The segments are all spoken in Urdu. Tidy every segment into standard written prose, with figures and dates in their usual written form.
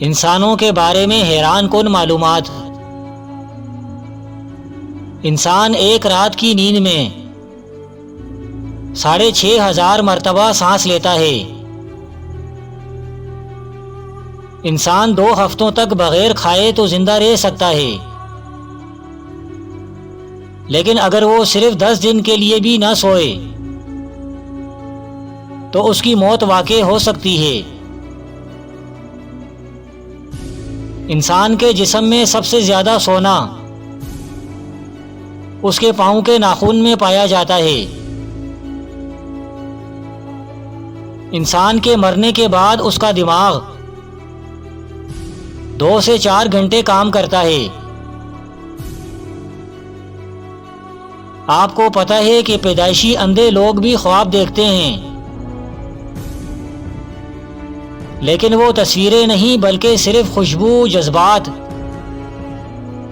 انسانوں کے بارے میں حیران کن معلومات۔ انسان ایک رات کی نیند میں 6,500 مرتبہ سانس لیتا ہے۔ انسان 2 ہفتوں تک بغیر کھائے تو زندہ رہ سکتا ہے، لیکن اگر وہ صرف 10 دن کے لیے بھی نہ سوئے تو اس کی موت واقع ہو سکتی ہے۔ انسان کے جسم میں سب سے زیادہ سونا اس کے پاؤں کے ناخن میں پایا جاتا ہے۔ انسان کے مرنے کے بعد اس کا دماغ 2 سے 4 گھنٹے کام کرتا ہے۔ آپ کو پتہ ہے کہ پیدائشی اندھے لوگ بھی خواب دیکھتے ہیں، لیکن وہ تصویریں نہیں بلکہ صرف خوشبو، جذبات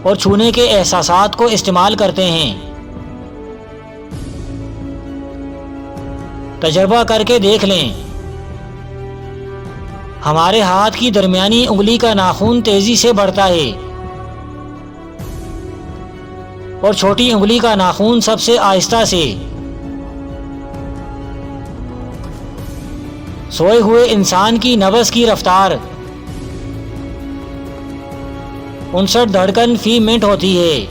اور چھونے کے احساسات کو استعمال کرتے ہیں۔ تجربہ کر کے دیکھ لیں، ہمارے ہاتھ کی درمیانی انگلی کا ناخن تیزی سے بڑھتا ہے اور چھوٹی انگلی کا ناخن سب سے آہستہ سے۔ سوئے ہوئے انسان کی نبض کی رفتار 59 دھڑکن فی منٹ ہوتی ہے۔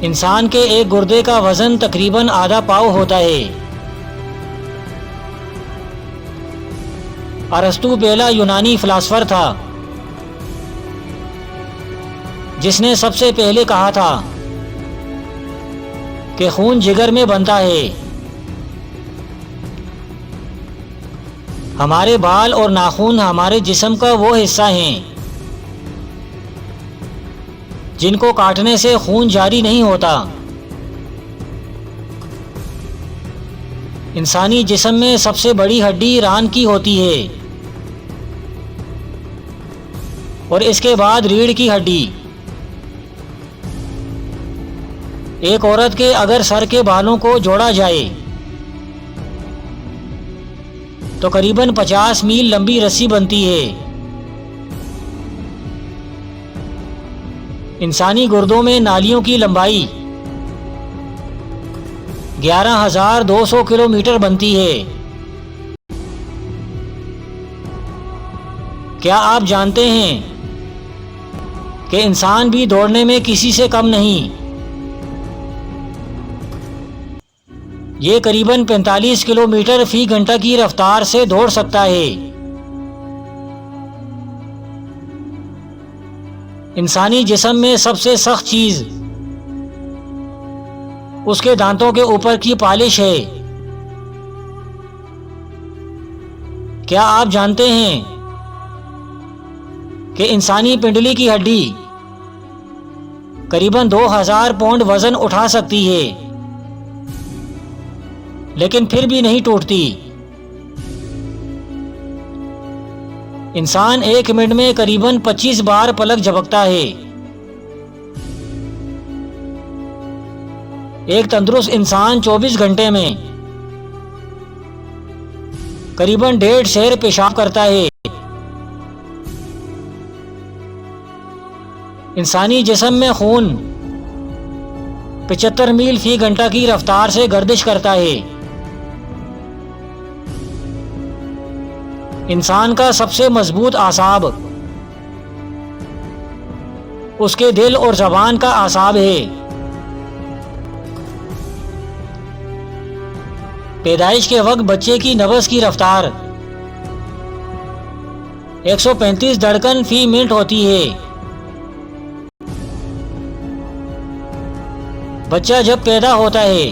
انسان کے ایک گردے کا وزن تقریباً آدھا پاؤ ہوتا ہے۔ ارسطو پہلا یونانی فلاسفر تھا جس نے سب سے پہلے کہا تھا کہ خون جگر میں بنتا ہے۔ ہمارے بال اور ناخن ہمارے جسم کا وہ حصہ ہیں جن کو کاٹنے سے خون جاری نہیں ہوتا۔ انسانی جسم میں سب سے بڑی ہڈی ران کی ہوتی ہے اور اس کے بعد ریڑھ کی ہڈی۔ ایک عورت کے اگر سر کے بالوں کو جوڑا جائے تو قریباً 50 میل لمبی رسی بنتی ہے۔ انسانی گردوں میں نالیوں کی لمبائی 11,200 کلومیٹر بنتی ہے۔ کیا آپ جانتے ہیں کہ انسان بھی دوڑنے میں کسی سے کم نہیں؟ یہ قریباً 45 کلومیٹر فی گھنٹہ کی رفتار سے دوڑ سکتا ہے۔ انسانی جسم میں سب سے سخت چیز اس کے دانتوں کے اوپر کی پالش ہے۔ کیا آپ جانتے ہیں کہ انسانی پنڈلی کی ہڈی قریباً 2000 پاؤنڈ وزن اٹھا سکتی ہے، لیکن پھر بھی نہیں ٹوٹتی؟ انسان 1 منٹ میں قریباً 25 بار پلک جھپکتا ہے۔ ایک تندرست انسان 24 گھنٹے میں قریباً 1.5 سیر پیشاب کرتا ہے۔ انسانی جسم میں خون 75 میل فی گھنٹہ کی رفتار سے گردش کرتا ہے۔ انسان کا سب سے مضبوط اعصاب اس کے دل اور زبان کا اعصاب ہے۔ پیدائش کے وقت بچے کی نبض کی رفتار 135 دھڑکن فی منٹ ہوتی ہے۔ بچہ جب پیدا ہوتا ہے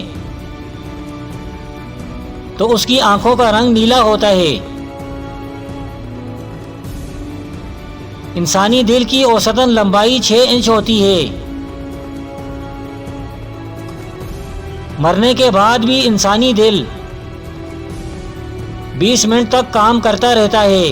تو اس کی آنکھوں کا رنگ نیلا ہوتا ہے۔ انسانی دل کی اوسطاً لمبائی 6 انچ ہوتی ہے۔ مرنے کے بعد بھی انسانی دل 20 منٹ تک کام کرتا رہتا ہے۔